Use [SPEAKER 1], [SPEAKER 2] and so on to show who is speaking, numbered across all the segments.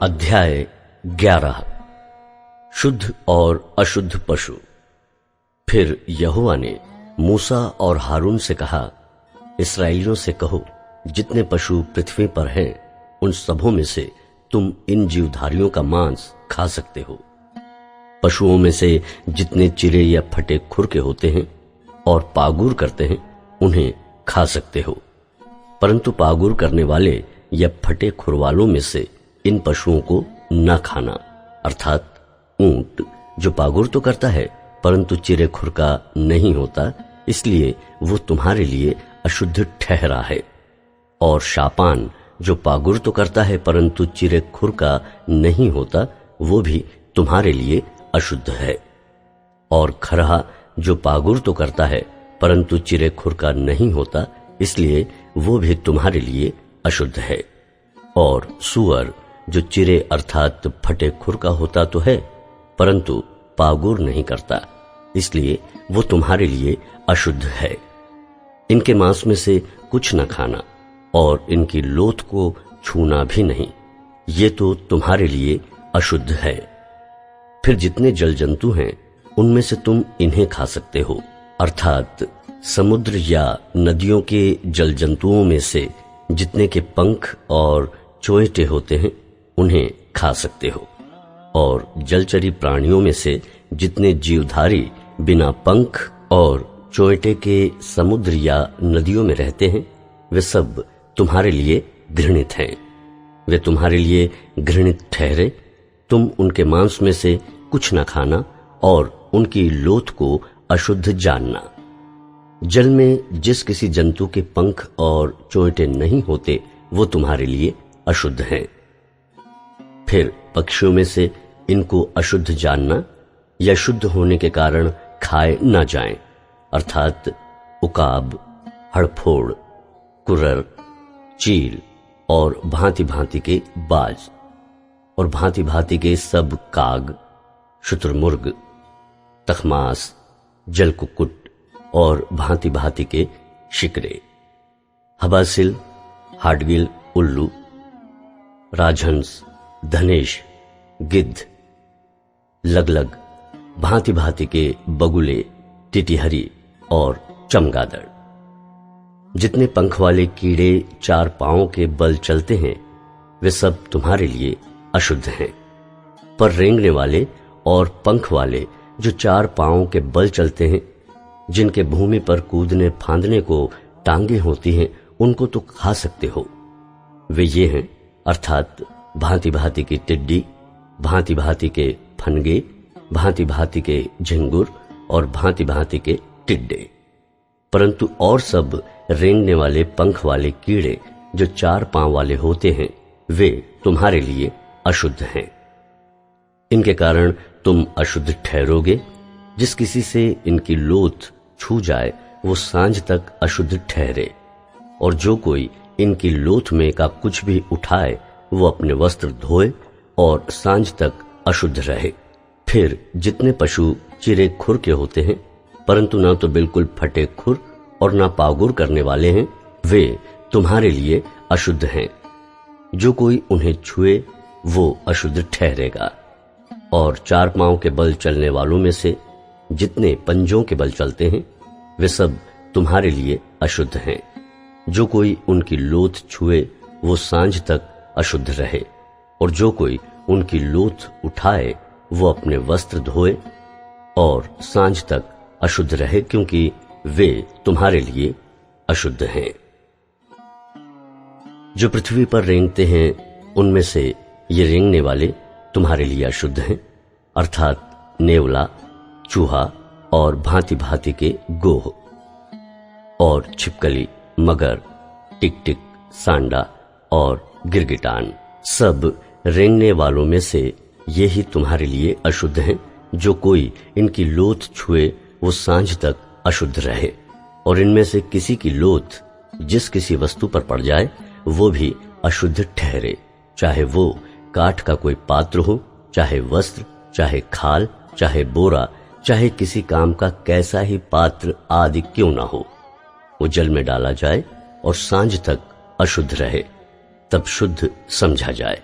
[SPEAKER 1] अध्याय 11। शुद्ध और अशुद्ध पशु। फिर यहोवा ने मूसा और हारून से कहा, इस्राएलियों से कहो, जितने पशु पृथ्वी पर हैं उन सबों में से तुम इन जीवधारियों का मांस खा सकते हो। पशुओं में से जितने चिरे या फटे खुर के होते हैं और पागुर करते हैं उन्हें खा सकते हो, परंतु पागुर करने वाले या फटे खुर वालों में से इन पशुओं को न खाना, अर्थात ऊंट जो पागुर तो करता है परंतु चिरे खुर का नहीं होता, इसलिए वो तुम्हारे लिए अशुद्ध ठहरा है। और शापान जो पागुर तो करता है परंतु चिरे खुर का नहीं होता, वो भी तुम्हारे लिए अशुद्ध है। और खरहा जो पागुर तो करता है परंतु चिरे खुर का नहीं होता, इसलिए वो भी तुम्हारे लिए अशुद्ध है। और सूअर जो चिरे अर्थात फटे खुर का होता तो है परंतु पागुर नहीं करता, इसलिए वो तुम्हारे लिए अशुद्ध है। इनके मांस में से कुछ न खाना और इनकी लोथ को छूना भी नहीं, ये तो तुम्हारे लिए अशुद्ध है। फिर जितने जल जंतु हैं उनमें से तुम इन्हें खा सकते हो, अर्थात समुद्र या नदियों के जल जंतुओं में से जितने के पंख और चोंयटे होते हैं उन्हें खा सकते हो। और जलचरी प्राणियों में से जितने जीवधारी बिना पंख और चोंयटे के समुद्र या नदियों में रहते हैं वे सब तुम्हारे लिए घृणित हैं। वे तुम्हारे लिए घृणित ठहरे। तुम उनके मांस में से कुछ न खाना और उनकी लोथ को अशुद्ध जानना। जल में जिस किसी जंतु के पंख और चोंयटे नहीं होते वो तुम्हारे लिए अशुद्ध हैं। फिर पक्षियों में से इनको अशुद्ध जानना या शुद्ध होने के कारण खाए न जाएं, अर्थात उकाब, हड़फोड़, कुर्र, चील और भांति भांति के बाज और भांति भांति के सब काग, शुतुरमुर्ग, तखमास, जलकुक्कुट और भांति भांति के शिकरे, हबासिल, हाडगिल, उल्लू, राजहंस, धनेश, गिद्ध, लगलग, भांति भांति के बगुले, टिटिहरी और चमगादड़। जितने पंख वाले कीड़े चार पांवों के बल चलते हैं वे सब तुम्हारे लिए अशुद्ध हैं। पर रेंगने वाले और पंख वाले जो चार पांवों के बल चलते हैं, जिनके भूमि पर कूदने फांदने को टांगे होती हैं, उनको तो खा सकते हो। वे ये हैं, अर्थात भांति भांति की टिड्डी, भांति भांति के फनगे, भांति भांति के झिंगुर और भांति भांति के टिड्डे। परंतु और सब रेंगने वाले पंख वाले कीड़े जो चार पांव वाले होते हैं वे तुम्हारे लिए अशुद्ध हैं। इनके कारण तुम अशुद्ध ठहरोगे। जिस किसी से इनकी लोथ छू जाए वो सांझ तक अशुद्ध ठहरे। और जो कोई इनकी लोथ में का कुछ भी उठाए वो अपने वस्त्र धोए और सांझ तक अशुद्ध रहे। फिर जितने पशु चिरे खुर के होते हैं परंतु ना तो बिल्कुल फटे खुर और ना पागुर करने वाले हैं, वे तुम्हारे लिए अशुद्ध हैं। जो कोई उन्हें छुए वो अशुद्ध ठहरेगा। और चार पांव के बल चलने वालों में से जितने पंजों के बल चलते हैं वे सब तुम्हारे लिए अशुद्ध हैं। जो कोई उनकी लोथ छुए वो सांझ तक अशुद्ध रहे। और जो कोई उनकी लोथ उठाए वो अपने वस्त्र धोए और सांझ तक अशुद्ध रहे, क्योंकि वे तुम्हारे लिए अशुद्ध हैं। जो पृथ्वी पर रेंगते हैं उनमें से ये रेंगने वाले तुम्हारे लिए अशुद्ध हैं, अर्थात नेवला, चूहा और भांति भांति के गोह और छिपकली, मगर, टिकटिक, सांडा और गिरगिटान। सब रेंगने वालों में से ये ही तुम्हारे लिए अशुद्ध हैं। जो कोई इनकी लोथ छुए वो सांझ तक अशुद्ध रहे। और इनमें से किसी की लोथ जिस किसी वस्तु पर पड़ जाए वो भी अशुद्ध ठहरे, चाहे वो काठ का कोई पात्र हो, चाहे वस्त्र, चाहे खाल, चाहे बोरा, चाहे किसी काम का कैसा ही पात्र आदि क्यों ना हो। वो जल में डाला जाए और सांझ तक अशुद्ध रहे, तब शुद्ध समझा जाए।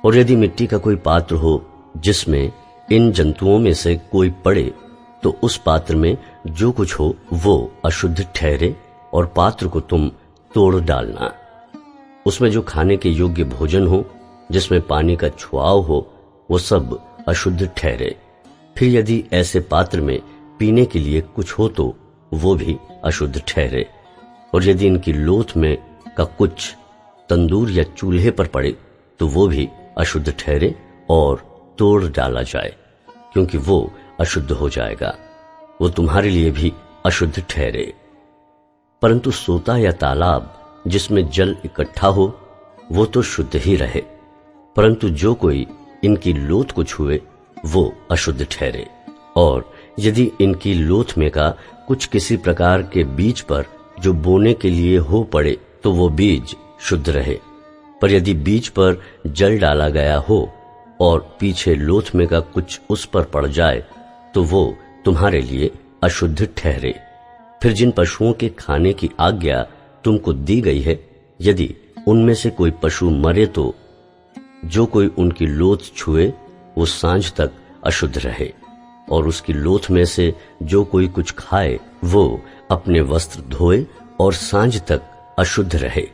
[SPEAKER 1] और यदि मिट्टी का कोई पात्र हो जिसमें इन जंतुओं में से कोई पड़े, तो उस पात्र में जो कुछ हो वो अशुद्ध ठहरे, और पात्र को तुम तोड़ डालना। उसमें जो खाने के योग्य भोजन हो जिसमें पानी का छुआव हो, वो सब अशुद्ध ठहरे। फिर यदि ऐसे पात्र में पीने के लिए कुछ हो तो वो भी अशुद्ध ठहरे। और यदि इनकी लोथ में का कुछ तंदूर या चूल्हे पर पड़े तो वो भी अशुद्ध ठहरे और तोड़ डाला जाए, क्योंकि वो अशुद्ध हो जाएगा, वो तुम्हारे लिए भी अशुद्ध ठहरे। परंतु सोता या तालाब जिसमें जल इकट्ठा हो वो तो शुद्ध ही रहे, परंतु जो कोई इनकी लोथ को छुए वो अशुद्ध ठहरे। और यदि इनकी लोथ में का कुछ किसी प्रकार के बीज पर जो बोने के लिए हो पड़े तो वो बीज शुद्ध रहे। पर यदि बीज पर जल डाला गया हो और पीछे लोथ में का कुछ उस पर पड़ जाए तो वो तुम्हारे लिए अशुद्ध ठहरे। फिर जिन पशुओं के खाने की आज्ञा तुमको दी गई है, यदि उनमें से कोई पशु मरे तो जो कोई उनकी लोथ छुए वो सांझ तक अशुद्ध रहे। और उसकी लोथ में से जो कोई कुछ खाए वो अपने वस्त्र धोए और सांझ तक अशुद्ध रहे।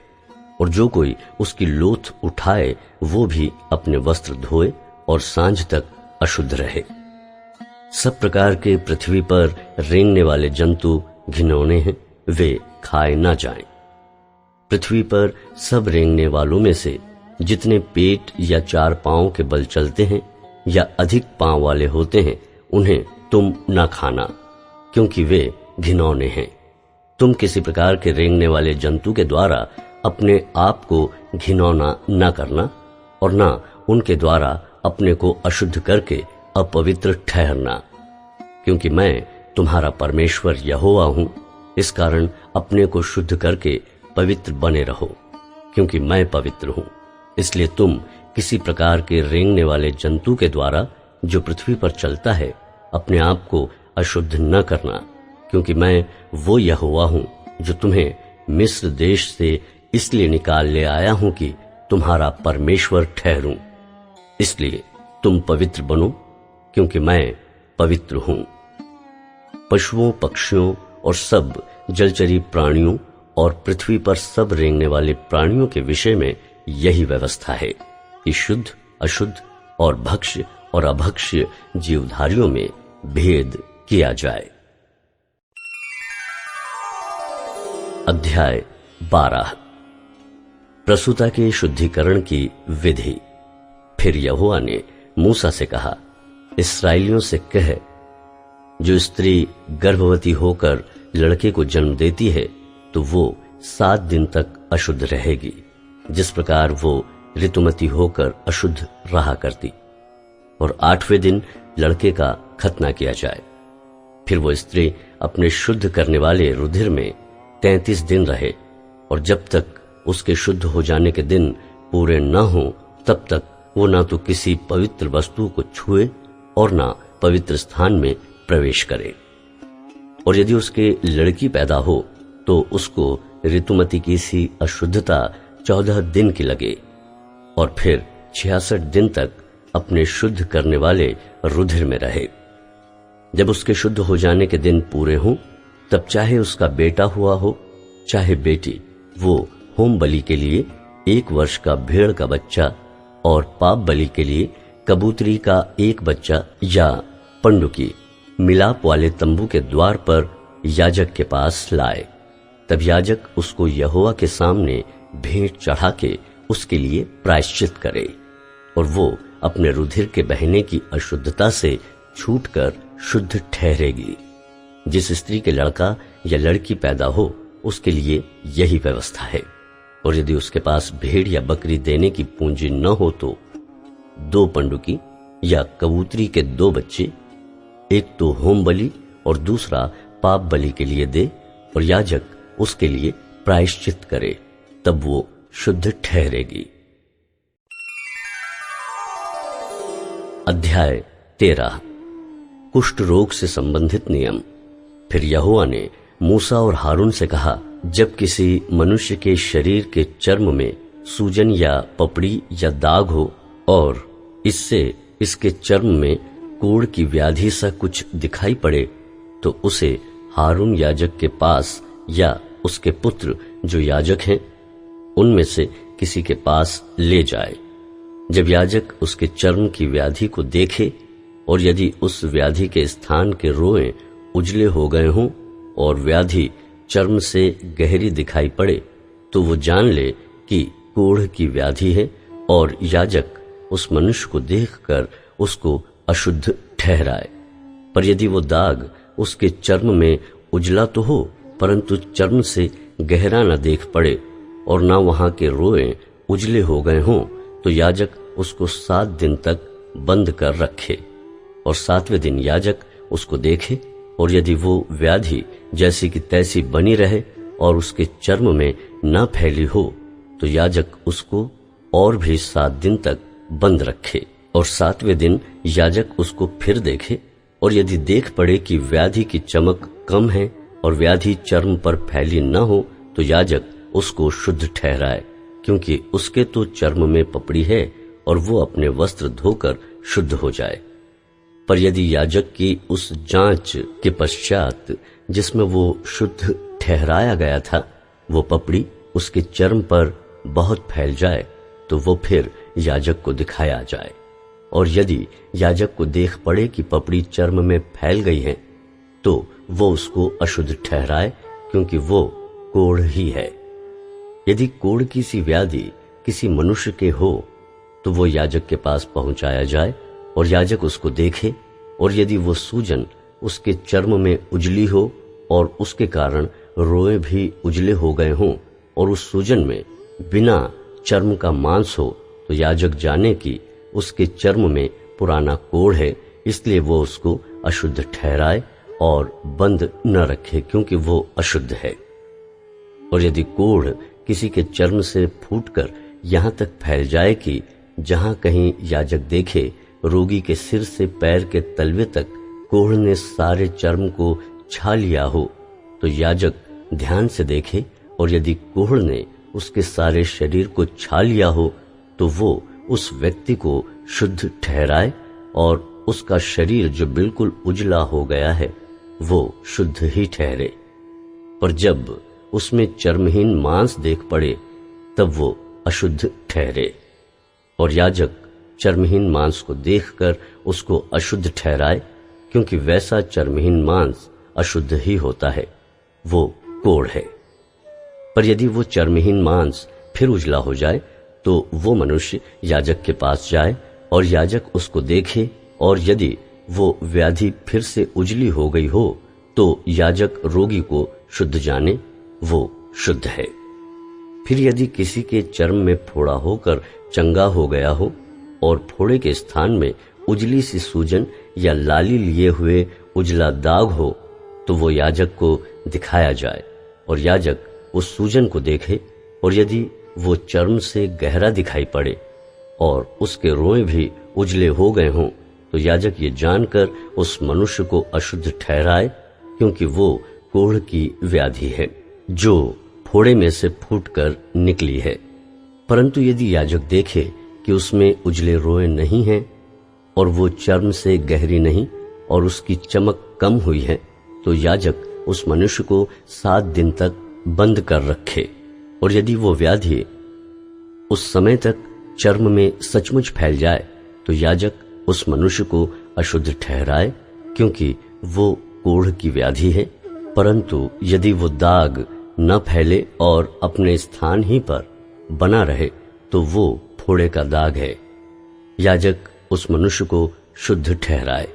[SPEAKER 1] और जो कोई उसकी लोथ उठाए वो भी अपने वस्त्र धोए और सांझ तक अशुद्ध रहे। सब प्रकार के पृथ्वी पर रेंगने वाले जंतु घिनौने हैं, वे खाए ना जाएं। पृथ्वी पर सब रेंगने वालों में से जितने पेट या चार पांव के बल चलते हैं या अधिक पांव वाले होते हैं, उन्हें तुम ना खाना, क्योंकि वे घिनौने हैं। तुम किसी प्रकार के रेंगने वाले जंतु के द्वारा अपने आप को घिनौना न करना, और न उनके द्वारा अपने को अशुद्ध करके अपवित्र ठहरना, क्योंकि मैं तुम्हारा परमेश्वर यहोवा हूं। इस कारण अपने को शुद्ध करके पवित्र बने रहो, क्योंकि मैं पवित्र हूं। इसलिए तुम किसी प्रकार के रेंगने वाले जंतु के द्वारा जो पृथ्वी पर चलता है अपने आप को अशुद्ध न करना, क्योंकि मैं वो यहोवा हूं जो तुम्हें मिस्र देश से इसलिए निकाल ले आया हूं कि तुम्हारा परमेश्वर ठहरूं। इसलिए तुम पवित्र बनो, क्योंकि मैं पवित्र हूं। पशुओं, पक्षियों और सब जलचरी प्राणियों और पृथ्वी पर सब रेंगने वाले प्राणियों के विषय में यही व्यवस्था है कि शुद्ध, अशुद्ध और भक्ष्य और अभक्ष्य जीवधारियों में भेद किया जाए। अध्याय 12। प्रसूता के शुद्धिकरण की विधि। फिर यहोवा ने मूसा से कहा, इस्राएलियों से कह, जो स्त्री गर्भवती होकर लड़के को जन्म देती है तो वो 7 दिन तक अशुद्ध रहेगी, जिस प्रकार वो ऋतुमती होकर अशुद्ध रहा करती। और 8वें दिन लड़के का खतना किया जाए। फिर वो स्त्री अपने शुद्ध करने वाले रुधिर में 33 दिन रहे, और जब तक उसके शुद्ध हो जाने के दिन पूरे न हो तब तक वो ना तो किसी पवित्र वस्तु को छुए और ना पवित्र स्थान में प्रवेश करे। और यदि उसके लड़की पैदा हो तो उसको ऋतुमती की सी अशुद्धता 14 दिन की लगे, और फिर 66 दिन तक अपने शुद्ध करने वाले रुधिर में रहे। जब उसके शुद्ध हो जाने के दिन पूरे हों, तब चाहे उसका बेटा हुआ हो चाहे बेटी, वो होम बलि के लिए 1 वर्ष का भेड़ का बच्चा और पाप बलि के लिए कबूतरी का 1 बच्चा या पंडुकी मिलाप वाले तंबू के द्वार पर याजक के पास लाए। तब याजक उसको यहोवा के सामने भेंट चढ़ा के उसके लिए प्रायश्चित करे, और वो अपने रुधिर के बहने की अशुद्धता से छूटकर शुद्ध ठहरेगी। जिस स्त्री के लड़का या लड़की पैदा हो उसके लिए यही व्यवस्था है। और यदि उसके पास भेड़ या बकरी देने की पूंजी न हो तो 2 पंडुकी या कबूतरी के 2 बच्चे, एक तो होम बलि और दूसरा पाप बलि के लिए दे, और याजक उसके लिए प्रायश्चित करे, तब वो शुद्ध ठहरेगी। अध्याय 13। कुष्ठ रोग से संबंधित नियम। फिर यहोवा ने मूसा और हारून से कहा, जब किसी मनुष्य के शरीर के चर्म में सूजन या पपड़ी या दाग हो और इससे इसके चर्म में कोढ़ की व्याधि सा कुछ दिखाई पड़े तो उसे हारून याजक के पास या उसके पुत्र जो याजक हैं उनमें से किसी के पास ले जाए। जब याजक उसके चर्म की व्याधि को देखे और यदि उस व्याधि के स्थान के रोएं उजले हो गए हों और व्याधि चर्म से गहरी दिखाई पड़े तो वो जान ले कि कोढ़ की व्याधि है और याजक उस मनुष्य को देखकर उसको अशुद्ध ठहराए। पर यदि वो दाग उसके चर्म में उजला तो हो परंतु चर्म से गहरा न देख पड़े और न वहां के रोएं उजले हो गए हों तो याजक उसको 7 दिन तक बंद कर रखे और 7वें दिन याजक उसको देखे और यदि वो व्याधि जैसी की तैसी बनी रहे और उसके चर्म में न फैली हो तो याजक उसको और भी 7 दिन तक बंद रखे और 7वें दिन याजक उसको फिर देखे और यदि देख पड़े कि व्याधि की चमक कम है और व्याधि चर्म पर फैली न हो तो याजक उसको शुद्ध ठहराए, क्योंकि उसके तो चर्म में पपड़ी है और वो अपने वस्त्र धोकर शुद्ध हो जाए। पर यदि याजक की उस जांच के पश्चात जिसमें वो शुद्ध ठहराया गया था वो पपड़ी उसके चर्म पर बहुत फैल जाए तो वो फिर याजक को दिखाया जाए। और यदि याजक को देख पड़े कि पपड़ी चर्म में फैल गई है तो वो उसको अशुद्ध ठहराए, क्योंकि वो कोढ़ ही है। यदि कोढ़ की सी व्याधि किसी मनुष्य के हो तो वो याजक के पास पहुंचाया जाए और याजक उसको देखे और यदि वो सूजन उसके चर्म में उजली हो और उसके कारण रोए भी उजले हो गए हों और उस सूजन में बिना चर्म का मांस हो तो याजक जाने कि उसके चर्म में पुराना कोढ़ है, इसलिए वो उसको अशुद्ध ठहराए और बंद न रखे, क्योंकि वो अशुद्ध है। और यदि कोढ़ किसी के चर्म से फूटकर यहाँ तक फैल जाए कि जहाँ कहीं याजक देखे रोगी के सिर से पैर के तलवे तक कोढ़ ने सारे चर्म को छा लिया हो तो याजक ध्यान से देखे और यदि कोढ़ ने उसके सारे शरीर को छा लिया हो तो वो उस व्यक्ति को शुद्ध ठहराए और उसका शरीर जो बिल्कुल उजला हो गया है वो शुद्ध ही ठहरे। पर जब उसमें चर्महीन मांस देख पड़े तब वो अशुद्ध ठहरे और याजक चर्महीन मांस को देखकर उसको अशुद्ध ठहराए, क्योंकि वैसा चर्महीन मांस अशुद्ध ही होता है, वो कोढ़ है। पर यदि वो चर्महीन मांस फिर उजला हो जाए तो वो मनुष्य याजक के पास जाए और याजक उसको देखे और यदि वो व्याधि फिर से उजली हो गई हो तो याजक रोगी को शुद्ध जाने, वो शुद्ध है। फिर यदि किसी के चर्म में फोड़ा होकर चंगा हो गया हो और फोड़े के स्थान में उजली सी सूजन या लाली लिए हुए उजला दाग हो तो वो याजक को दिखाया जाए और याजक उस सूजन को देखे और यदि वो चर्म से गहरा दिखाई पड़े और उसके रोएं भी उजले हो गए हों तो याजक ये जानकर उस मनुष्य को अशुद्ध ठहराए, क्योंकि वो कोढ़ की व्याधि है जो फोड़े में से फूटकर निकली है। परंतु यदि याजक देखे कि उसमें उजले रोएं नहीं हैं और वो चर्म से गहरी नहीं और उसकी चमक कम हुई है तो याजक उस मनुष्य को 7 दिन तक बंद कर रखे। और यदि वो व्याधि उस समय तक चर्म में सचमुच फैल जाए तो याजक उस मनुष्य को अशुद्ध ठहराए, क्योंकि वो कोढ़ की व्याधि है। परंतु यदि वो दाग न फैले और अपने स्थान ही पर बना रहे तो वो फोड़े का दाग है, याजक उस मनुष्य को शुद्ध ठहराए।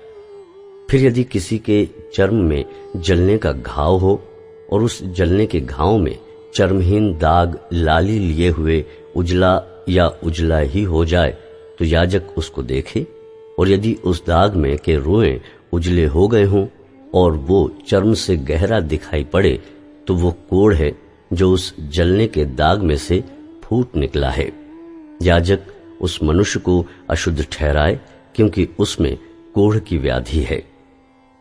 [SPEAKER 1] फिर यदि किसी के चर्म में जलने का घाव हो और उस जलने के घाव में चर्महीन दाग लाली लिए हुए उजला या उजला ही हो जाए तो याजक उसको देखे और यदि उस दाग में के रोएं उजले हो गए हों और वो चर्म से गहरा दिखाई पड़े तो वो कोढ़ है जो उस जलने के दाग में से फूट निकला है। याजक उस मनुष्य को अशुद्ध ठहराए, क्योंकि उसमें कोढ़ की व्याधि है।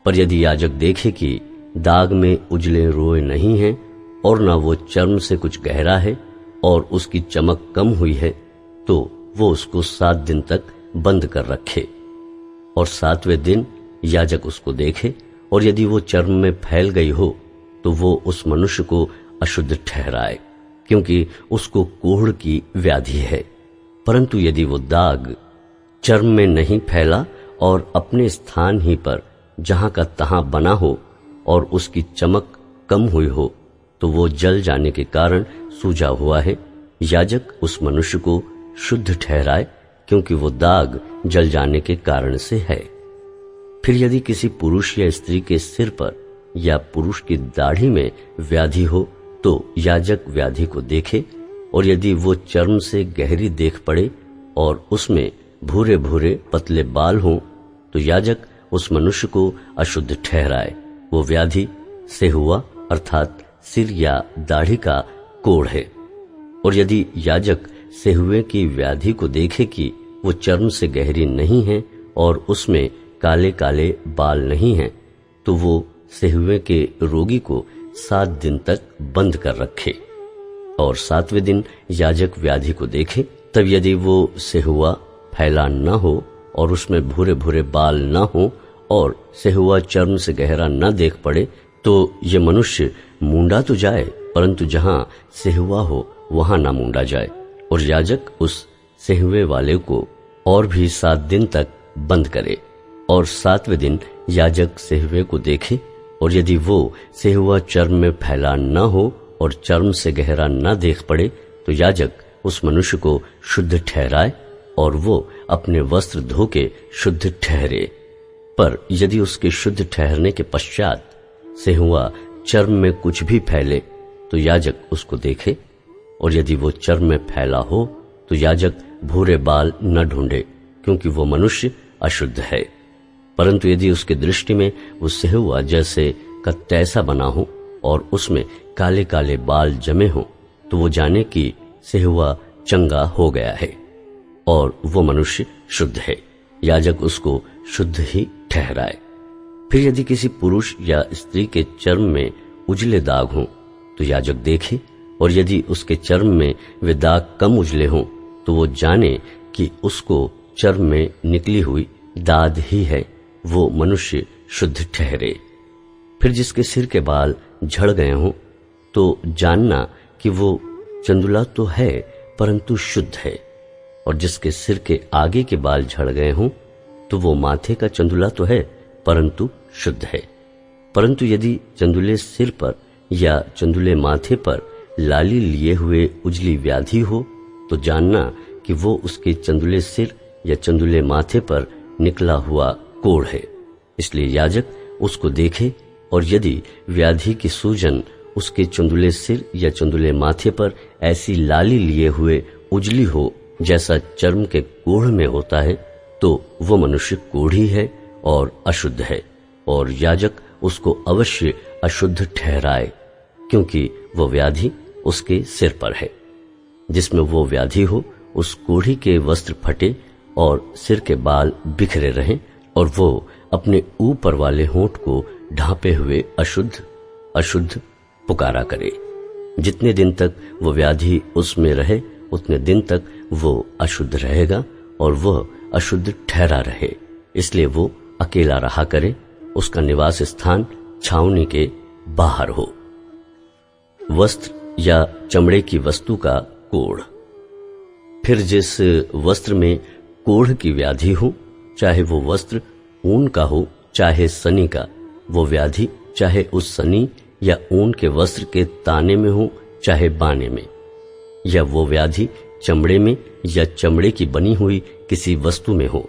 [SPEAKER 1] पर यदि याजक देखे कि दाग में उजले रोए नहीं हैं और न वो चर्म से कुछ गहरा है और उसकी चमक कम हुई है तो वो उसको 7 दिन तक बंद कर रखे और 7वें दिन याजक उसको देखे और यदि वो चर्म में फैल गई हो तो वो उस मनुष्य को अशुद्ध ठहराए, क्योंकि उसको कोढ़ की व्याधि है। परंतु यदि वो दाग चर्म में नहीं फैला और अपने स्थान ही पर जहां का तहां बना हो और उसकी चमक कम हुई हो तो वो जल जाने के कारण सूजा हुआ है। याजक उस मनुष्य को शुद्ध ठहराए, क्योंकि वो दाग जल जाने के कारण से है। फिर यदि किसी पुरुष या स्त्री के सिर पर या पुरुष की दाढ़ी में व्याधि हो तो याजक व्याधि को देखे और यदि वो चर्म से गहरी देख पड़े और उसमें भूरे भूरे पतले बाल हों तो याजक उस मनुष्य को अशुद्ध ठहराए। वो व्याधि सेहुआ अर्थात सिर या दाढ़ी का कोढ़ है। और यदि याजक सेहुए की व्याधि को देखे कि वो चर्म से गहरी नहीं है और उसमें काले काले बाल नहीं हैं, तो वो सेहुए के रोगी को 7 दिन तक बंद कर रखे और 7वें दिन याजक व्याधि को देखे। तब यदि वो सेहुआ फैला न हो और उसमें भूरे भूरे बाल न हो और सेहुआ चर्म से गहरा न देख पड़े तो ये मनुष्य मूंडा तो जाए, परंतु जहां सेहुआ हो वहां ना मूंडा जाए। और याजक उस सेहुए वाले को और भी 7 दिन तक बंद करे और 7वें दिन याजक सेहुए को देखे और यदि वो सेहुआ चर्म में फैला न हो और चर्म से गहरा न देख पड़े तो याजक उस मनुष्य को शुद्ध ठहराए और वो अपने वस्त्र धो के शुद्ध ठहरे। पर यदि उसके शुद्ध ठहरने के पश्चात सेहुआ चर्म में कुछ भी फैले तो याजक उसको देखे और यदि वो चर्म में फैला हो तो याजक भूरे बाल न ढूंढे, क्योंकि वो मनुष्य अशुद्ध है। परंतु यदि उसकी दृष्टि में वो सेहुआ जैसे का तैसा बना हो और उसमें काले काले बाल जमे हो तो वो जाने कि सेहुआ चंगा हो गया है और वो मनुष्य शुद्ध है। याजक उसको शुद्ध ही ठहराए। फिर यदि किसी पुरुष या स्त्री के चर्म में उजले दाग हों तो याजक देखे और यदि उसके चर्म में वे दाग कम उजले हों तो वो जाने कि उसको चर्म में निकली हुई दाद ही है, वो मनुष्य शुद्ध ठहरे। फिर जिसके सिर के बाल झड़ गए हों तो जानना कि वो चंदुला तो है परंतु शुद्ध है। और जिसके सिर के आगे के बाल झड़ गए हों तो वो माथे का चंदुला तो है परंतु शुद्ध है। परंतु यदि चंदुले सिर पर या चंदुले माथे पर लाली लिए हुए उजली व्याधि हो तो जानना कि वो उसके चंदुले सिर या चंदुले माथे पर निकला हुआ कोढ़ है। इसलिए याजक उसको देखे और यदि व्याधि की सूजन उसके चंदुले सिर या चंदुले माथे पर ऐसी लाली लिए हुए उजली हो जैसा चर्म के कोढ़ में होता है तो वो मनुष्य कोढ़ी है और अशुद्ध है और याजक उसको अवश्य अशुद्ध ठहराए, क्योंकि वो व्याधि उसके सिर पर है। जिसमें वो व्याधि हो उस कोढ़ी के वस्त्र फटे और सिर के बाल बिखरे रहें और वो अपने ऊपर वाले होंठ को ढांपे हुए अशुद्ध अशुद्ध पुकारा करे। जितने दिन तक वो व्याधि उसमें रहे उतने दिन तक वो अशुद्ध रहेगा और वह अशुद्ध ठहरा रहे। इसलिए वो अकेला रहा करे, उसका निवास स्थान छावनी के बाहर हो। वस्त्र या चमड़े की वस्तु का कोढ़। फिर जिस वस्त्र में कोढ़ की व्याधि हो, चाहे वो वस्त्र ऊन का हो चाहे सनी का, वो व्याधि चाहे उस सनी या ऊन के वस्त्र के ताने में हो चाहे बाने में, या वो व्याधि चमड़े में या चमड़े की बनी हुई किसी वस्तु में हो।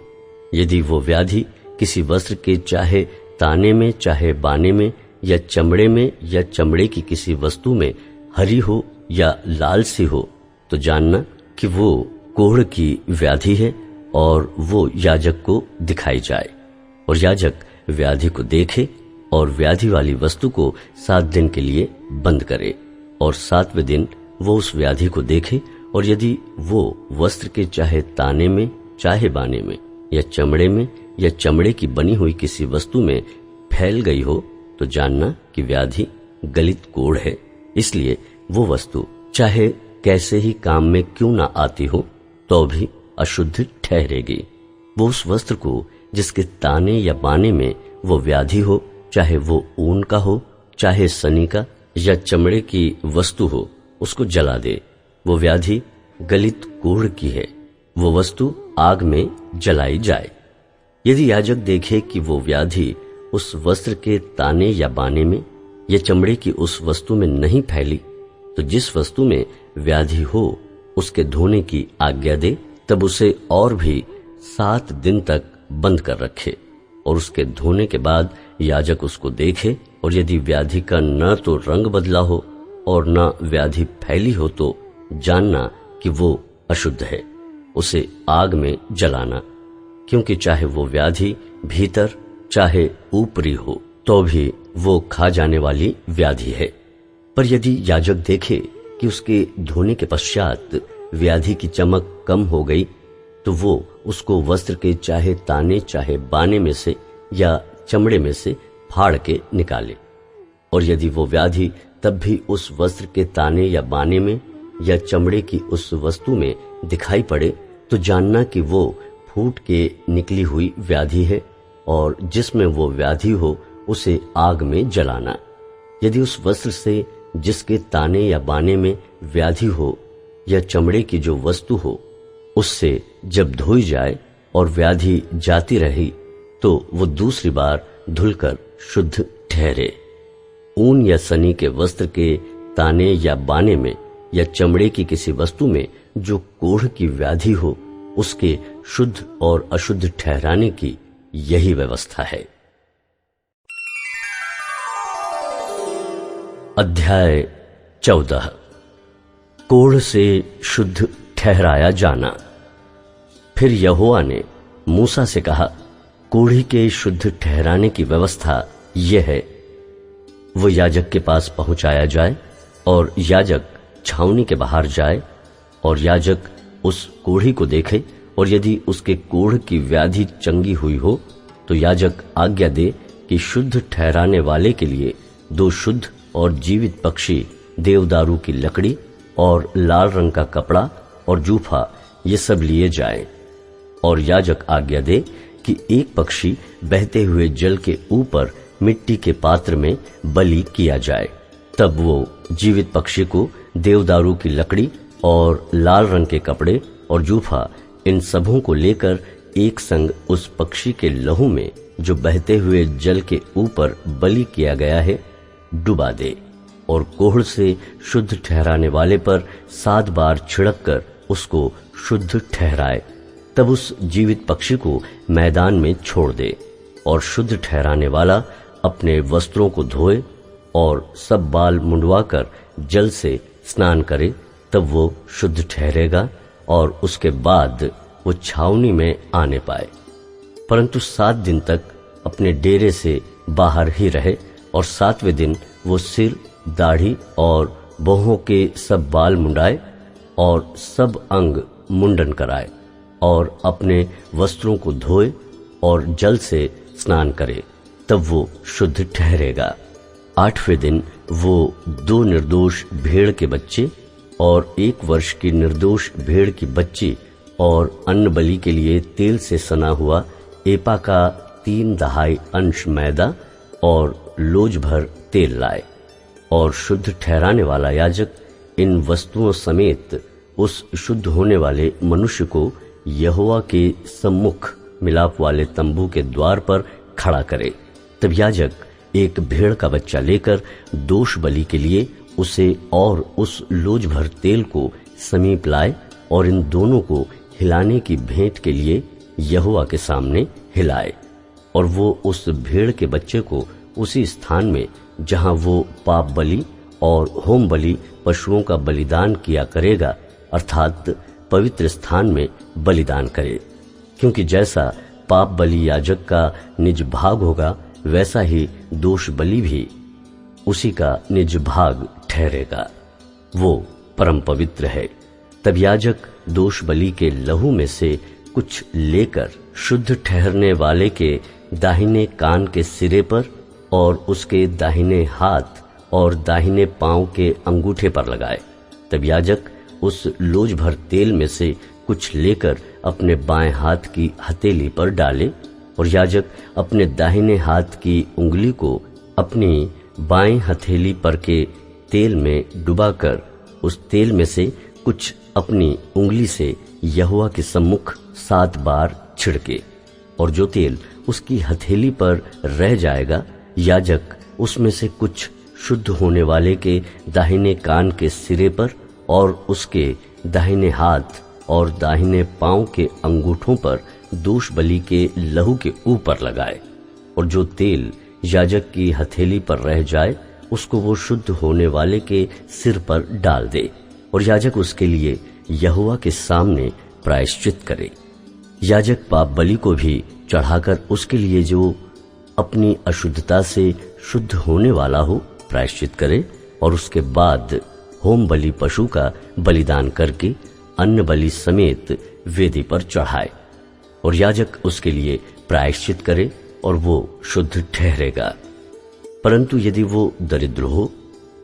[SPEAKER 1] यदि वो व्याधि किसी वस्त्र के चाहे ताने में चाहे बाने में या चमड़े में या चमड़े की किसी वस्तु में हरी हो या लाल सी हो तो जानना कि वो कोढ़ की व्याधि है और वो याजक को दिखाई जाए। और याजक व्याधि को देखे और व्याधि वाली वस्तु को 7 दिन के लिए बंद करे और 7वें दिन वो उस व्याधि को देखे और यदि वो वस्त्र के चाहे ताने में चाहे बाने में या चमड़े में या चमड़े की बनी हुई किसी वस्तु में फैल गई हो तो जानना कि व्याधि गलित कोढ़ है। इसलिए वो वस्तु चाहे कैसे ही काम में क्यों ना आती हो तो भी अशुद्ध ठहरेगी। वो उस वस्त्र को जिसके ताने या बाने में वो व्याधि हो, चाहे वो ऊन का हो, चाहे सनी का या चमड़े की वस्तु हो, उसको जला दे। वो व्याधि गलित कोढ़ की है, वो वस्तु आग में जलाई जाए। यदि याजक देखे कि वो व्याधि उस वस्त्र के ताने या बाने में या चमड़े की उस वस्तु में नहीं फैली, तो जिस वस्तु में व्याधि हो उसके धोने की आज्ञा दे। तब उसे और भी 7 दिन तक बंद कर रखे, और उसके धोने के बाद याजक उसको देखे, और यदि व्याधि का न तो रंग बदला हो और न व्याधि फैली हो, तो जानना कि वो अशुद्ध है। उसे आग में जलाना, क्योंकि चाहे वो व्याधि भीतर चाहे ऊपरी हो, तो भी वो खा जाने वाली व्याधि है। पर यदि याजक देखे कि उसके धोने के पश्चात व्याधि की चमक कम हो गई, तो वो उसको वस्त्र के चाहे ताने चाहे बाने में से या चमड़े में से फाड़ के निकाले। और यदि वो व्याधि तब भी उस वस्त्र के ताने या बाने में या चमड़े की उस वस्तु में दिखाई पड़े, तो जानना कि वो फूट के निकली हुई व्याधि है, और जिसमें वो व्याधि हो उसे आग में जलाना। यदि उस वस्त्र से जिसके ताने या बाने में व्याधि हो या चमड़े की जो वस्तु हो, उससे जब धोई जाए और व्याधि जाती रही, तो वो दूसरी बार धुलकर शुद्ध ठहरे। ऊन या सनी के वस्त्र के ताने या बाने में या चमड़े की किसी वस्तु में जो कोढ़ की व्याधि हो, उसके शुद्ध और अशुद्ध ठहराने की यही व्यवस्था है। अध्याय 14। कोढ़ से शुद्ध ठहराया जाना। फिर यहोवा ने मूसा से कहा, कोढ़ी के शुद्ध ठहराने की व्यवस्था यह है, वो याजक के पास पहुंचाया जाए और याजक छावनी के बाहर जाए, और याजक उस कोढ़ी को देखे, और यदि उसके कोढ़ की व्याधि चंगी हुई हो, तो याजक आज्ञा दे कि शुद्ध ठहराने वाले के लिए 2 शुद्ध और जीवित पक्षी, देवदारू की लकड़ी और लाल रंग का कपड़ा और जूफा, ये सब लिए जाए। और याजक आज्ञा दे कि एक पक्षी बहते हुए जल के ऊपर मिट्टी के पात्र में बलि किया जाए। तब वो जीवित पक्षी को देवदारू की लकड़ी और लाल रंग के कपड़े और जूफा, इन सबों को लेकर एक संग उस पक्षी के लहू में जो बहते हुए जल के ऊपर बलि किया गया है डुबा दे, और कोढ़ से शुद्ध ठहराने वाले पर 7 बार छिड़क कर उसको शुद्ध ठहराए। तब उस जीवित पक्षी को मैदान में छोड़ दे, और शुद्ध ठहराने वाला अपने वस्त्रों को धोए और सब बाल मुंडवाकर जल से स्नान करे, तब वो शुद्ध ठहरेगा, और उसके बाद वो छावनी में आने पाए। परंतु 7 दिन तक अपने डेरे से बाहर ही रहे, और 7वें दिन वो सिर, दाढ़ी और भौहों के सब बाल मुंडाए और सब अंग मुंडन कराए, और अपने वस्त्रों को धोए और जल से स्नान करे, तब वो शुद्ध ठहरेगा। 8वें दिन वो 2 निर्दोष भेड़ के बच्चे और 1 वर्ष की निर्दोष भेड़ की बच्ची और अन्न बलि के लिए तेल से सना हुआ एपा का 3/2 अंश मैदा और लोज भर तेल लाए। और शुद्ध ठहराने वाला याजक इन वस्तुओं समेत उस शुद्ध होने वाले मनुष्य को यहोवा के सम्मुख मिलाप वाले तंबू के द्वार पर खड़ा करे। तब याजक एक भेड़ का बच्चा लेकर दोष बलि के लिए उसे और उस लोज भर तेल को समीप लाए, और इन दोनों को हिलाने की भेंट के लिए यहोवा के सामने हिलाए। और वो उस भेड़ के बच्चे को उसी स्थान में जहां वो पाप बलि और होम बलि पशुओं का बलिदान किया करेगा, अर्थात पवित्र स्थान में बलिदान करे, क्योंकि जैसा पाप बलि याजक का निज भाग होगा, वैसा ही दोष बलि भी उसी का निज भाग ठहरेगा। वो परम पवित्र है। तब याजक दोष बलि के लहू में से कुछ लेकर शुद्ध ठहरने वाले के दाहिने कान के सिरे पर और उसके दाहिने हाथ और दाहिने पांव के अंगूठे पर लगाए। तब याजक उस लोज भर तेल में से कुछ लेकर अपने बाएं हाथ की हथेली पर डाले और याजक अपने दाहिने हाथ की उंगली को अपनी बाएं हथेली पर के तेल में डुबाकर उस तेल में से कुछ अपनी उंगली से यहोवा के सम्मुख 7 बार छिड़के, और जो तेल उसकी हथेली पर रह जाएगा याजक उसमें से कुछ शुद्ध होने वाले के दाहिने कान के सिरे पर और उसके दाहिने हाथ और दाहिने पांव के अंगूठों पर दोष बलि के लहू के ऊपर लगाए, और जो तेल याजक की हथेली पर रह जाए उसको वो शुद्ध होने वाले के सिर पर डाल दे, और याजक उसके लिए यहोवा के सामने प्रायश्चित करे। याजक पाप बलि को भी चढ़ाकर उसके लिए जो अपनी अशुद्धता से शुद्ध होने वाला हो प्रायश्चित करे, और उसके बाद होम बलि पशु का बलिदान करके अन्न बलि समेत वेदी पर चढ़ाए, और याजक उसके लिए प्रायश्चित करे और वो शुद्ध ठहरेगा। परंतु यदि वो दरिद्र हो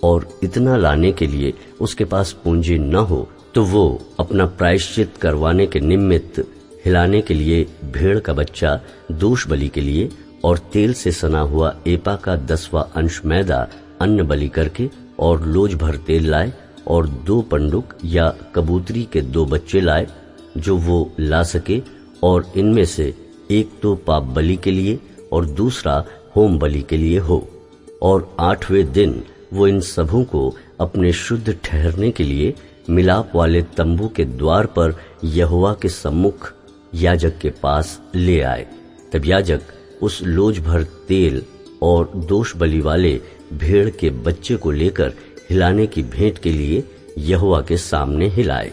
[SPEAKER 1] और इतना लाने के लिए उसके पास पूंजी न हो, तो वो अपना प्रायश्चित करवाने के निमित्त हिलाने के लिए भेड़ का बच्चा दोष बलि के लिए और तेल से सना हुआ एपा का 10वां अंश मैदा अन्न बलि करके और लोज भर तेल लाए, और 2 पंडुक या कबूतरी के 2 बच्चे लाए जो वो ला सके, और इनमें से एक तो पाप बलि के लिए और दूसरा होम बलि के लिए हो। और 8वें दिन वो इन सबों को अपने शुद्ध ठहरने के लिए मिलाप वाले तंबू के द्वार पर यहोवा के सम्मुख याजक के पास ले आए। तब याजक उस लोज भर तेल और दोष बलि वाले भेड़ के बच्चे को लेकर हिलाने की भेंट के लिए यहोवा के सामने हिलाए।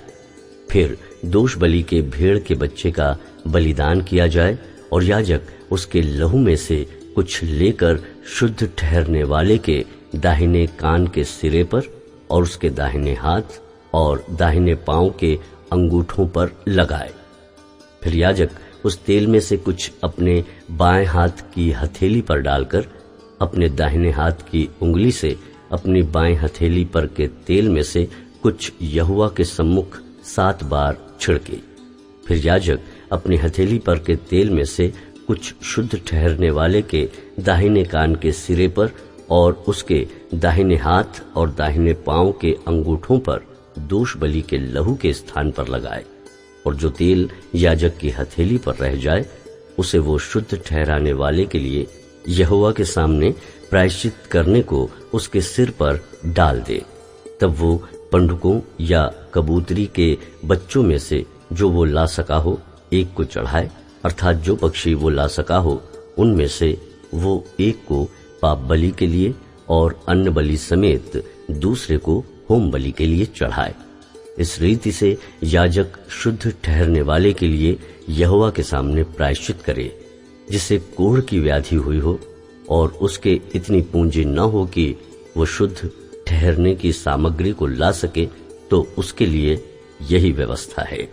[SPEAKER 1] फिर दोष बलि के भेड़ के बच्चे का बलिदान किया जाए, और याजक उसके लहू में से कुछ लेकर शुद्ध ठहरने वाले के दाहिने कान के सिरे पर और उसके दाहिने हाथ और दाहिने पांव के अंगूठों पर लगाए। फिर याजक उस तेल में से कुछ अपने बाएं हाथ की हथेली पर डालकर अपने दाहिने हाथ की उंगली से अपनी बाएं हथेली पर के तेल में से कुछ यहोवा के सम्मुख 7 बार छिड़के। फिर याजक अपनी हथेली पर के तेल में से कुछ शुद्ध ठहरने वाले के दाहिने कान के सिरे पर और उसके दाहिने हाथ और दाहिने पांव के अंगूठों पर दोष बलि के लहू के स्थान पर लगाए, और जो तेल याजक की हथेली पर रह जाए उसे वो शुद्ध ठहराने वाले के लिए यहोवा के सामने प्रायश्चित करने को उसके सिर पर डाल दे। तब वो पंडुकों या कबूतरी के बच्चों में से जो वो ला सका हो एक को चढ़ाए, अर्थात जो पक्षी वो ला सका हो उनमें से वो एक को पाप बलि के लिए और अन्न बलि समेत दूसरे को होम बलि के लिए चढ़ाए। इस रीति से याजक शुद्ध ठहरने वाले के लिए यहोवा के सामने प्रायश्चित करे। जिसे कोढ़ की व्याधि हुई हो और उसके इतनी पूंजी न हो कि वो शुद्ध ठहरने की सामग्री को ला सके, तो उसके लिए यही व्यवस्था है।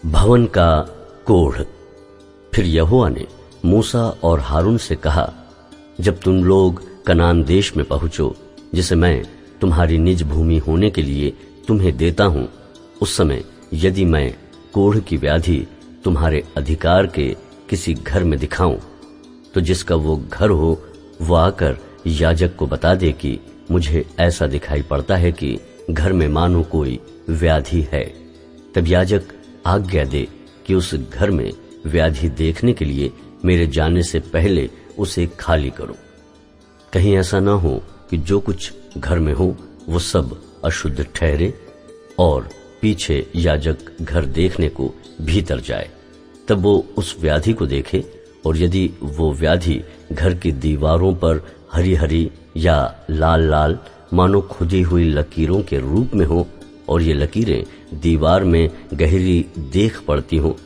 [SPEAKER 1] भवन का कोढ़। फिर यहोवा ने मूसा और हारून से कहा, जब तुम लोग कनान देश में पहुंचो जिसे मैं तुम्हारी निज भूमि होने के लिए तुम्हें देता हूं, उस समय यदि मैं कोढ़ की व्याधि तुम्हारे अधिकार के किसी घर में दिखाऊं, तो जिसका वो घर हो वो आकर याजक को बता दे कि मुझे ऐसा दिखाई पड़ता है कि घर में मानो कोई व्याधि है। तब याजक आज्ञा दे कि उस घर में व्याधि देखने के लिए मेरे जाने से पहले उसे खाली करो। कहीं ऐसा ना हो कि जो कुछ घर में हो वो सब अशुद्ध ठहरे और पीछे याजक घर देखने को भीतर जाए। तब वो उस व्याधि को देखे, और यदि वो व्याधि घर की दीवारों पर हरी हरी या लाल लाल मानो खुदी हुई लकीरों के रूप में हो और ये लकीरें दीवार में गहरी देख पड़ती हो,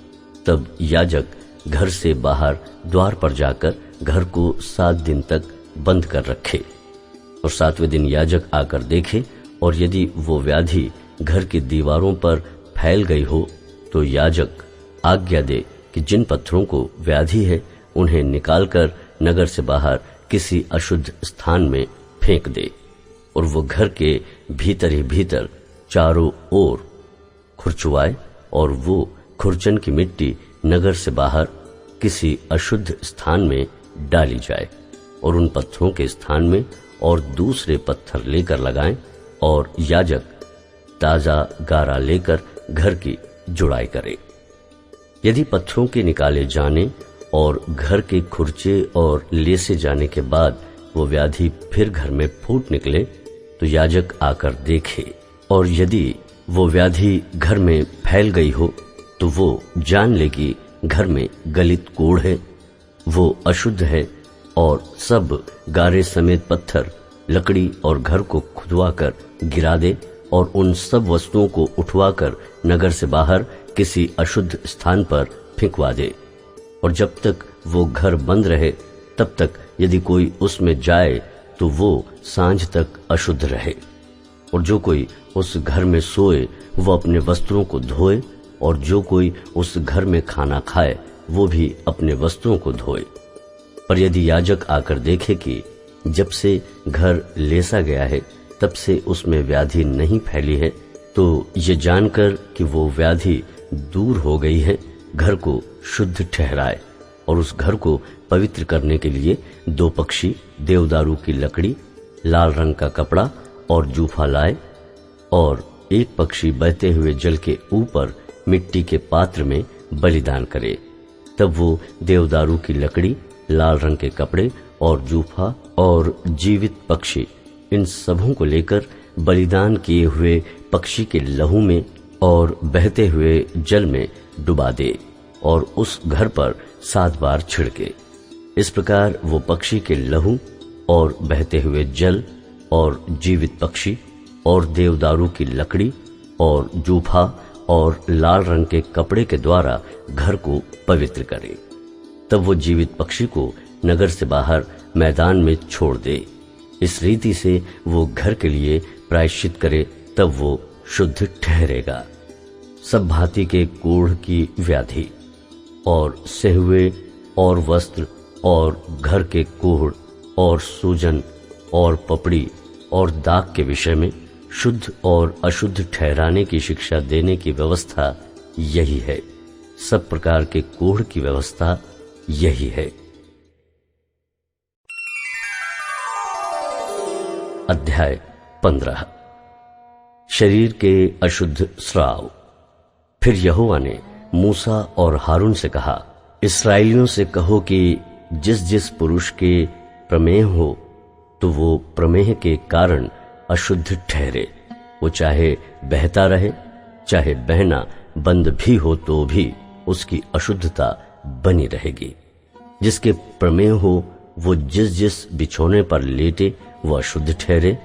[SPEAKER 1] तब याजक घर से बाहर द्वार पर जाकर घर को 7 दिन तक बंद कर रखे, और 7वें दिन याजक आकर देखे, और यदि वो व्याधि घर की दीवारों पर फैल गई हो तो याजक आज्ञा दे कि जिन पत्थरों को व्याधि है उन्हें निकालकर नगर से बाहर किसी अशुद्ध स्थान में फेंक दे, और वो घर के भीतर ही भीतर चारों ओर खुरचुआए, और वो खुरचन की मिट्टी नगर से बाहर किसी अशुद्ध स्थान में डाली जाए और उन पत्थरों के स्थान में और दूसरे पत्थर लेकर लगाएं और याजक ताजा गारा लेकर घर की जुड़ाई करे। यदि पत्थरों के निकाले जाने और घर के खुरचे और लेसे जाने के बाद वो व्याधि फिर घर में फूट निकले तो याजक आकर देखे, और यदि वो व्याधि घर में फैल गई हो तो वो जान ले कि घर में गलित कोढ़ है, वो अशुद्ध है, और सब गारे समेत पत्थर, लकड़ी और घर को खुदवाकर गिरा दे और उन सब वस्तुओं को उठवाकर नगर से बाहर किसी अशुद्ध स्थान पर फेंकवा दे। और जब तक वो घर बंद रहे तब तक यदि कोई उसमें जाए तो वो सांझ तक अशुद्ध रहे। और जो कोई उस घर में सोए वो अपने वस्त्रों को धोए, और जो कोई उस घर में खाना खाए वो भी अपने वस्त्रों को धोए। पर यदि याजक आकर देखे कि जब से घर लेसा गया है तब से उसमें व्याधि नहीं फैली है, तो ये जानकर कि वो व्याधि दूर हो गई है, घर को शुद्ध ठहराए और उस घर को पवित्र करने के लिए 2 पक्षी, देवदारू की लकड़ी, लाल रंग का कपड़ा और जूफा लाए, और 1 पक्षी बहते हुए जल के ऊपर मिट्टी के पात्र में बलिदान करे। तब वो देवदारू की लकड़ी, लाल रंग के कपड़े और जूफा और जीवित पक्षी, इन सबों को लेकर बलिदान किए हुए पक्षी के लहू में और बहते हुए जल में डुबा दे और उस घर पर 7 बार छिड़के। इस प्रकार वो पक्षी के लहू और बहते हुए जल और जीवित पक्षी और देवदारू की लकड़ी और जूफा और लाल रंग के कपड़े के द्वारा घर को पवित्र करे। तब वो जीवित पक्षी को नगर से बाहर मैदान में छोड़ दे। इस रीति से वो घर के लिए प्रायश्चित करे, तब वो शुद्ध ठहरेगा। सब भांति के कोढ़ की व्याधि और सेहुए और वस्त्र और घर के कोढ़ और सूजन और पपड़ी और दाग के विषय में शुद्ध और अशुद्ध ठहराने की शिक्षा देने की व्यवस्था यही है। सब प्रकार के कोढ़ की व्यवस्था यही है। अध्याय 15। शरीर के अशुद्ध स्राव। फिर यहोवा ने मूसा और हारून से कहा, इस्राएलियों से कहो कि जिस जिस पुरुष के प्रमेह हो तो वो प्रमेह के कारण अशुद्ध ठहरे। वो चाहे बहता रहे चाहे बहना बंद भी हो तो भी उसकी अशुद्धता बनी रहेगी। जिसके प्रमेह हो वो जिस जिस बिछौने पर लेटे वो अशुद्ध ठहरे,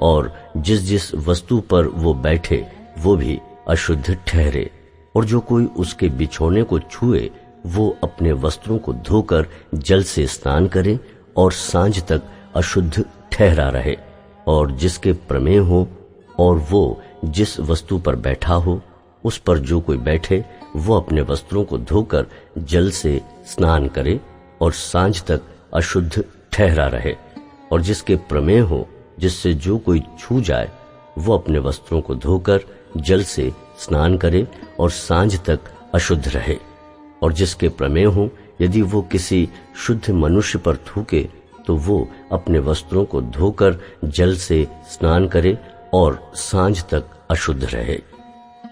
[SPEAKER 1] और जिस जिस वस्तु पर वो बैठे वो भी अशुद्ध ठहरे। और जो कोई उसके बिछौने को छुए वो अपने वस्त्रों को धोकर जल से स्नान करे और सांझ तक अशुद्ध ठहरा रहे। और जिसके प्रमेह हो और वो जिस वस्तु पर बैठा हो उस पर जो कोई बैठे वो अपने वस्त्रों को धोकर जल से स्नान करे और सांझ तक अशुद्ध ठहरा रहे। और जिसके प्रमेह हो जिससे जो कोई छू जाए वो अपने वस्त्रों को धोकर जल से स्नान करे और सांझ तक अशुद्ध रहे। और जिसके प्रमेह हो यदि वो किसी शुद्ध मनुष्य पर थूके तो वो अपने वस्त्रों को धोकर जल से स्नान करे और सांझ तक अशुद्ध रहे।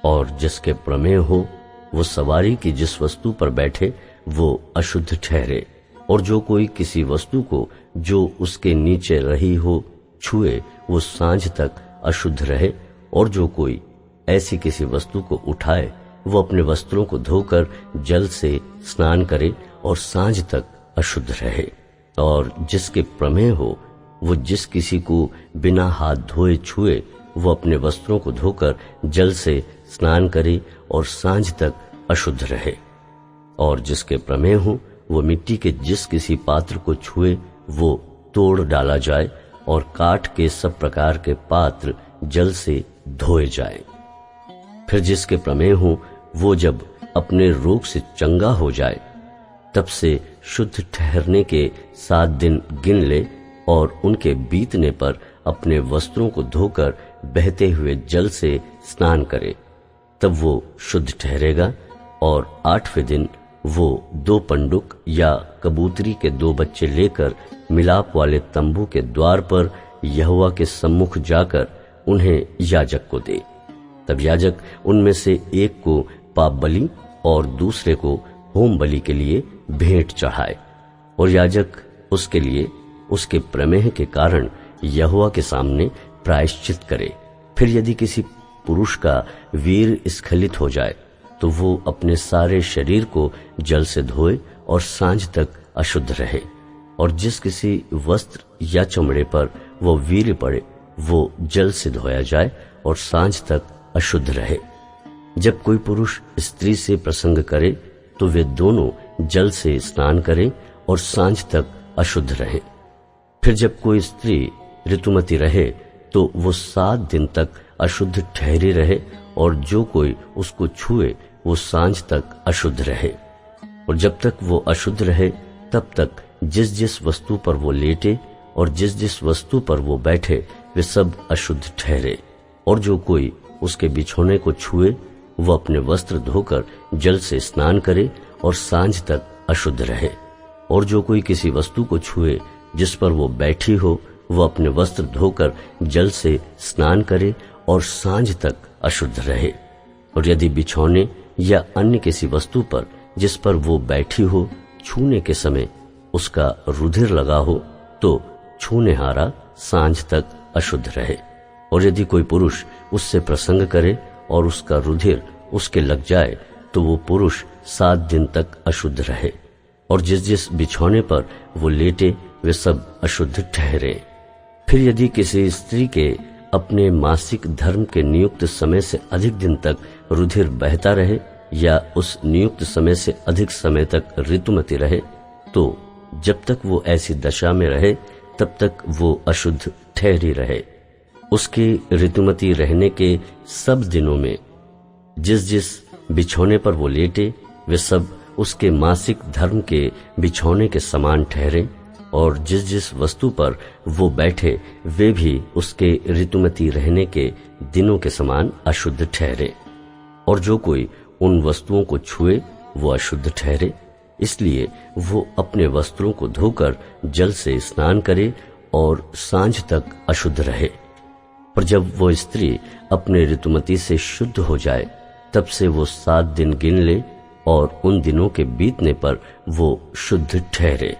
[SPEAKER 1] और जिसके प्रमेह हो वो सवारी की जिस वस्तु पर बैठे वो अशुद्ध ठहरे। और जो कोई किसी वस्तु को जो उसके नीचे रही हो छुए वो सांझ तक अशुद्ध रहे। और जो कोई ऐसी किसी वस्तु को उठाए वो अपने वस्त्रों को धोकर जल से स्नान करे और सांझ तक अशुद्ध रहे। और जिसके प्रमेह हो वो जिस किसी को बिना हाथ धोए छुए वो अपने वस्त्रों को धोकर जल से स्नान करे और सांझ तक अशुद्ध रहे। और जिसके प्रमेह हो वो मिट्टी के जिस किसी पात्र को छुए वो तोड़ डाला जाए और काठ के सब प्रकार के पात्र जल से धोए जाए। फिर जिसके प्रमेह हो वो जब अपने रोग से चंगा हो जाए तब से शुद्ध ठहरने के 7 दिन गिन ले और उनके बीतने पर अपने वस्त्रों को धोकर बहते हुए जल से स्नान करे। तब वो शुद्ध ठहरेगा और 8वें दिन वो 2 पंडुक या कबूतरी के 2 बच्चे लेकर मिलाप वाले तंबू के द्वार पर यहोवा के सम्मुख जाकर उन्हें याजक को दे। तब याजक उनमें से एक को पाप बलि और दूसरे को होम बलि के लिए भेंट चढ़ाए, और याजक उसके लिए उसके प्रमेह के कारण यहोवा के सामने प्रायश्चित करे। फिर यदि किसी पुरुष का वीर स्खलित हो जाए तो वो अपने सारे शरीर को जल से धोए और सांझ तक अशुद्ध रहे, और जिस किसी वस्त्र या चमड़े पर वो वीर पड़े वो जल से धोया जाए और सांझ तक अशुद्ध रहे। जब कोई पुरुष स्त्री से प्रसंग करे तो वे दोनों जल से स्नान करें और सांझ तक अशुद्ध रहे। फिर जब कोई स्त्री ऋतुमती रहे तो वो 7 दिन तक अशुद्ध ठहरी रहे, और जो कोई उसको छुए वो सांझ तक अशुद्ध रहे। और जब तक वो अशुद्ध रहे तब तक जिस जिस वस्तु पर वो लेटे और जिस जिस वस्तु पर वो बैठे वे सब अशुद्ध ठहरे। और जो कोई उसके बिछौने को छुए वो अपने वस्त्र धोकर जल से स्नान करे और सांझ तक अशुद्ध रहे। और जो कोई किसी वस्तु को छुए जिस पर वो बैठी हो वो अपने वस्त्र धोकर जल से स्नान करे और सांझ तक अशुद्ध रहे। और यदि बिछौने या अन्य किसी वस्तु पर जिस पर वो बैठी हो छूने के समय उसका रुधिर लगा हो तो छूनेहारा सांझ तक अशुद्ध रहे। और यदि कोई पुरुष उससे प्रसंग करे और उसका रुधिर उसके लग जाए तो वो पुरुष 7 दिन तक अशुद्ध रहे, और जिस जिस बिछौने पर वो लेटे वे सब अशुद्ध ठहरे। फिर यदि किसी स्त्री के अपने मासिक धर्म के नियुक्त समय से अधिक दिन तक रुधिर बहता रहे या उस नियुक्त समय से अधिक समय तक ऋतुमती रहे तो जब तक वो ऐसी दशा में रहे तब तक वो अशुद्ध ठहरी रहे। उसके ऋतुमती रहने के सब दिनों में जिस जिस बिछौने पर वो लेटे वे सब उसके मासिक धर्म के बिछौने के समान ठहरे, और जिस जिस वस्तु पर वो बैठे वे भी उसके ऋतुमती रहने के दिनों के समान अशुद्ध ठहरे। और जो कोई उन वस्तुओं को छुए वो अशुद्ध ठहरे, इसलिए वो अपने वस्त्रों को धोकर जल से स्नान करे और सांझ तक अशुद्ध रहे। पर जब वो स्त्री अपने ऋतुमती से शुद्ध हो जाए तब से वो 7 दिन गिन ले, और उन दिनों के बीतने पर वो शुद्ध ठहरे।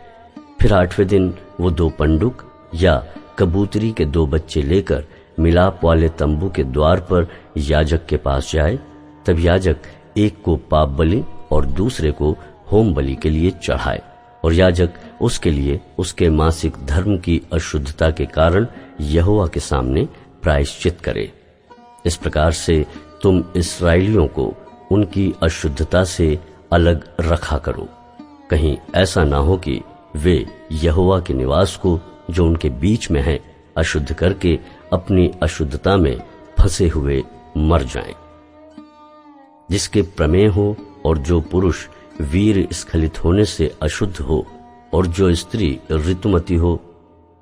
[SPEAKER 1] फिर 8वें दिन वो 2 पंडुक या कबूतरी के 2 बच्चे लेकर मिलाप वाले तंबू के द्वार पर याजक के पास जाए। तब याजक एक को पाप बलि और दूसरे को होम बलि के लिए चढ़ाए, और याजक उसके लिए उसके मासिक धर्म की अशुद्धता के कारण यहोवा के सामने प्रायश्चित करे। इस प्रकार से तुम इस्राएलियों को उनकी अशुद्धता से अलग रखा करो, कहीं ऐसा ना हो कि वे यहोवा के निवास को जो उनके बीच में है अशुद्ध करके अपनी अशुद्धता में फंसे हुए मर जाएं। जिसके प्रमेह हो और जो पुरुष वीर स्खलित होने से अशुद्ध हो, और जो स्त्री ऋतुमती हो,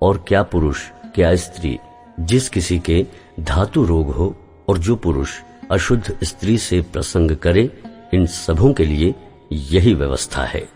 [SPEAKER 1] और क्या पुरुष क्या स्त्री जिस किसी के धातु रोग हो, और जो पुरुष अशुद्ध स्त्री से प्रसंग करे, इन सबों के लिए यही व्यवस्था है।